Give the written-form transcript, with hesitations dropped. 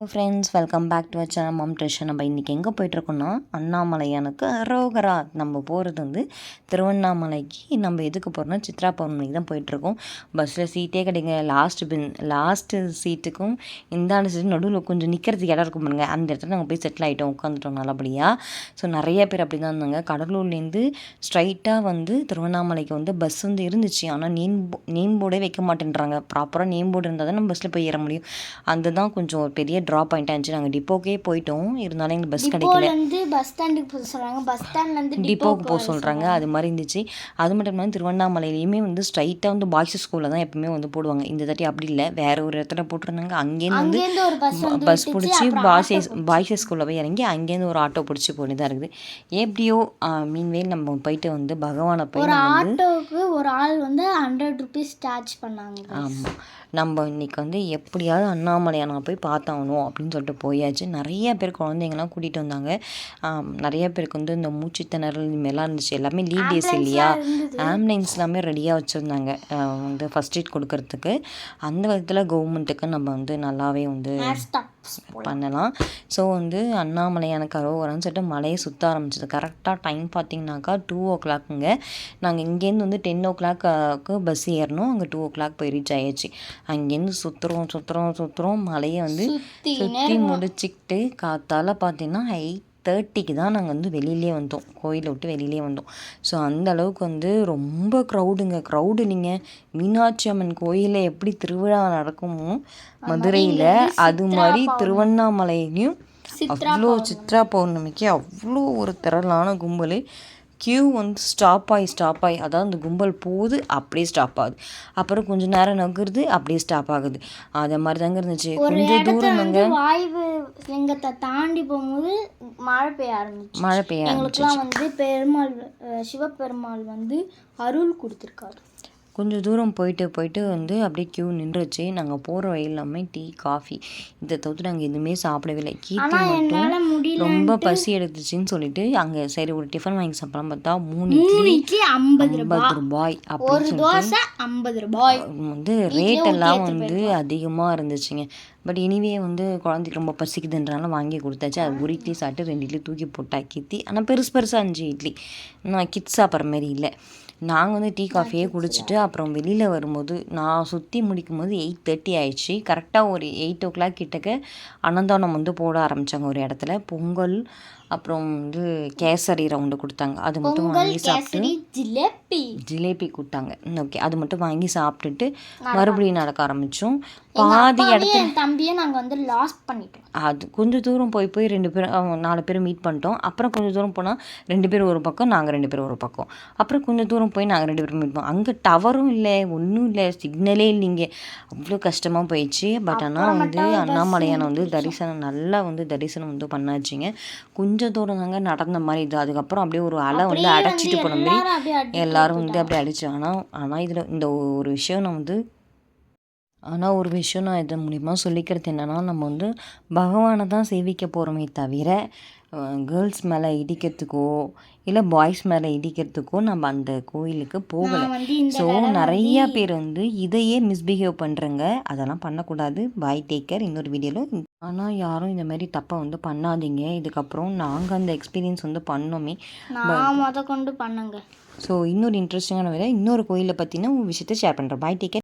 Friends, welcome back to our channel Mom Treasure. நம்ம இன்றைக்கி எங்கே போயிட்டுருக்கோன்னா அண்ணாமலையானுக்கு அரோகரா. நம்ம போகிறது வந்து திருவண்ணாமலைக்கு. நம்ம எதுக்கு போகிறோம்னா சித்ரா பௌர்ணமிக்கு தான் போயிட்டுருக்கோம். பஸ்ஸில் சீட்டே கிடைங்க. லாஸ்ட்டு சீட்டுக்கும் இந்தாண்ட சீட்டு நடுவில் கொஞ்சம் நிற்கிறதுக்கு இடம் இருக்கும் பாருங்க, அந்த இடத்துல நாங்கள் போய் செட்டில் ஆகிட்டோம், உட்காந்துட்டோம் நல்லபடியாக. ஸோ நிறைய பேர் அப்படி தான் இருந்தாங்க. கடலூர்லேருந்து ஸ்ட்ரைட்டாக வந்து திருவண்ணாமலைக்கு வந்து பஸ் வந்து இருந்துச்சு. ஆனால் நேம் போர்டே வைக்க மாட்டேன்றாங்க. ப்ராப்பராக நேம் போர்டு இருந்தால் தான் நம்ம பஸ்ஸில் போய் ஏற முடியும். அதுதான் கொஞ்சம் ஒரு பெரிய ட்ராப் பாயிண்ட் ஆச்சு. நாங்கள் டிப்போக்கே போயிட்டோம், இருந்தாலும் எங்களுக்கு பஸ் கிடைக்கல. பஸ் ஸ்டாண்டுக்கு போக சொல்கிறாங்க, பஸ் ஸ்டாண்ட்லேருந்து டிப்போக்கு போக சொல்கிறாங்க. அது மாதிரி இருந்துச்சு. அது மட்டும் இல்லாமல் திருவண்ணாமலையிலையுமே வந்து ஸ்ட்ரைட்டாக வந்து பாய்ஸ் ஸ்கூலில் தான் எப்பவுமே வந்து போடுவாங்க. இந்த தாட்டி அப்படி இல்லை, வேறு ஒரு இடத்துல போட்டிருந்தாங்க. அங்கேருந்து வந்து பஸ் பிடிச்சி பாய்ஸ் ஸ்கூலில் போய் இறங்கி அங்கேருந்து ஒரு ஆட்டோ பிடிச்சி போனதாக இருக்குது. எப்படியோ மீன்வேல் நம்ம போயிட்டு வந்து பகவானை போய் ஆட்டோவுக்கு ஒரு ஆள் வந்து 100 rupees சார்ஜ் பண்ணாங்க. ஆமாம், நம்ம இன்றைக்கி வந்து எப்படியாவது அண்ணாமலையானை போய் பார்த்தாகணும் அப்படின்னு சொல்லிட்டு போயாச்சு. நிறைய பேர் குழந்தைங்கள்லாம் கூட்டிகிட்டு வந்தாங்க. நிறைய பேருக்கு வந்து இந்த மூச்சு திணறல் இனிமேலாம் இருந்துச்சு. எல்லாமே லீவ் டேஸ் இல்லையா, ஆம்புலன்ஸ் எல்லாமே ரெடியாக வச்சுருந்தாங்க வந்து ஃபஸ்ட் எய்ட் கொடுக்கறதுக்கு. அந்த விதத்தில் கவர்மெண்ட்டுக்கு நம்ம வந்து நல்லாவே வந்து பண்ணலாம். ஸோ வந்து அண்ணாமலையானுக்கு அரோகரான்னு சொல்லிட்டு மலையை சுற்ற ஆரம்பிச்சது. கரெக்டாக டைம் பார்த்திங்கனாக்கா 2 o'clock. நாங்கள் இங்கேருந்து வந்து 10 o'clock பஸ் ஏறணும். அங்கே 2 o'clock போய் ரீச் ஆயிடுச்சு. அங்கேருந்து சுற்றுறோம் மலையை வந்து சுற்றி முடிச்சுக்கிட்டு காத்தால் பார்த்தீங்கன்னா 8:30 தான் நாங்கள் வந்து வெளியிலே வந்தோம், கோயிலை விட்டு வெளியிலே வந்தோம். ஸோ அந்த அளவுக்கு வந்து ரொம்ப க்ரௌடு. நீங்கள் மீனாட்சி அம்மன் கோயிலில் எப்படி திருவிழா நடக்குமோ மதுரையில், அது மாதிரி திருவண்ணாமலையிலையும் அவ்வளோ சித்ரா பௌர்ணமிக்கு அவ்வளோ ஒரு திரளான கும்பல். கியூ வந்து ஸ்டாப் ஆகி அதாவது அந்த கும்பல் போகுது, அப்படியே ஸ்டாப் ஆகுது, அப்புறம் கொஞ்சம் நேரம் நகருது, அப்படியே ஸ்டாப் ஆகுது. அதை மாதிரி தாங்க இருந்துச்சு. கொஞ்சம் தூரம் நாங்கள் வாய்வு லிங்கத்தை தாண்டி போகும்போது மழை பெய்ய ஆரம்பிச்சு. எங்களுக்குலாம் வந்து சிவபெருமாள் வந்து அருள் கொடுத்துருக்காரு. கொஞ்சம் தூரம் போயிட்டு வந்து அப்படியே கியூ நின்றுச்சு. நாங்கள் போகிற வழி எல்லாமே டீ, காஃபி, இதை தவிர்த்து நாங்கள் எதுவுமே சாப்பிடவே இல்லை. கீர்த்தி மட்டும் ரொம்ப பசி எடுத்துச்சின்னு சொல்லிட்டு அங்கே சரி ஒரு டிஃபன் வாங்கி சாப்பிடலாம் பார்த்தா 3 இட்லி 50 ரூபாய் அப்படின்னு வந்து ரேட் எல்லாம் வந்து அதிகமாக இருந்துச்சுங்க. பட் எனிவே வந்து குழந்தைக்கு ரொம்ப பசிக்குதுன்றனால வாங்கி கொடுத்தாச்சு. அது ஒரு இட்லி சாப்பிட்டு 2 இட்லி தூக்கி போட்டா கீர்த்தி. ஆனால் பெருசாக 5 இட்லி. நான் கிட்ஸ் சாப்பிட்ற மாதிரி இல்லை. நாங்கள் வந்து டீ காஃபியே குடிச்சிட்டு அப்புறம் வெளியில் வரும்போது நான் சுற்றி முடிக்கும் போது 8:30 ஆயிடுச்சு. கரெக்டாக ஒரு 8 o'clock கிட்டக்க அன்னதானம் வந்து போட ஆரம்பித்தாங்க ஒரு இடத்துல. பொங்கல் அப்புறம் வந்து கேசரி ரவுண்டு கொடுத்தாங்க. அது மட்டும் வாங்கி சாப்பிட்டு ஜிலேபி கொடுத்தாங்க. ஓகே, அது மட்டும் வாங்கி சாப்பிட்டுட்டு மறுபடியும் நடக்க ஆரம்பித்தோம். பாதி இடத்துல தம்பியை நாங்கள் வந்து லாஸ்ட் பண்ணிட்டோம். அது கொஞ்சம் தூரம் போய் 2 பேர் 4 பேர் மீட் பண்ணிட்டோம். அப்புறம் கொஞ்சம் தூரம் போனால் 2 பேர் ஒரு பக்கம், நாங்கள் 2 பேர் ஒரு பக்கம். அப்புறம் கொஞ்சம் தூரம் போய் நாங்கள் 2 பேரும் மீட் பண்ணோம். அங்கே டவரும் இல்லை, ஒன்றும் இல்லை, சிக்னலே இல்லைங்க. அவ்வளோ கஷ்டமாக போயிடுச்சு. பட் ஆனால் வந்து அண்ணாமலையானை வந்து நல்லா வந்து தரிசனம் வந்து பண்ணாச்சுங்க. கொஞ்சம் தூரம் தாங்க நடந்த மாதிரி இது. அதுக்கப்புறம் அப்படியே ஒரு அலை வந்து அடைச்சிட்டு போன மாதிரி எல்லோரும் வந்து அப்படியே அடிச்சு. ஆனால் இதில் இந்த ஒரு விஷயம் நான் இது மூலிமா சொல்லிக்கிறது என்னென்னா, நம்ம வந்து பகவானை தான் சேவிக்க போகிறோமே தவிர கேர்ள்ஸ் மேலே இடிக்கிறதுக்கோ இல்லை பாய்ஸ் மேலே இடிக்கிறதுக்கோ நம்ம அந்த கோயிலுக்கு போகலை. ஸோ நிறையா பேர் வந்து இதையே மிஸ்பிஹேவ் பண்ணுறங்க. அதெல்லாம் பண்ணக்கூடாது. பாய், டேக் கேர். இன்னொரு வீடியோவில். ஆனால் யாரும் இந்த மாதிரி தப்பை வந்து பண்ணாதீங்க. இதுக்கப்புறம் நாங்கள் அந்த எக்ஸ்பீரியன்ஸ் வந்து பண்ணோமே, கொண்டு பண்ணுங்க. ஸோ இன்னொரு இன்ட்ரெஸ்டிங்கான வேலை இன்னொரு கோயிலை பற்றின ஒரு விஷயத்தை ஷேர் பண்ணுறேன். பாய், டேக் கேர்.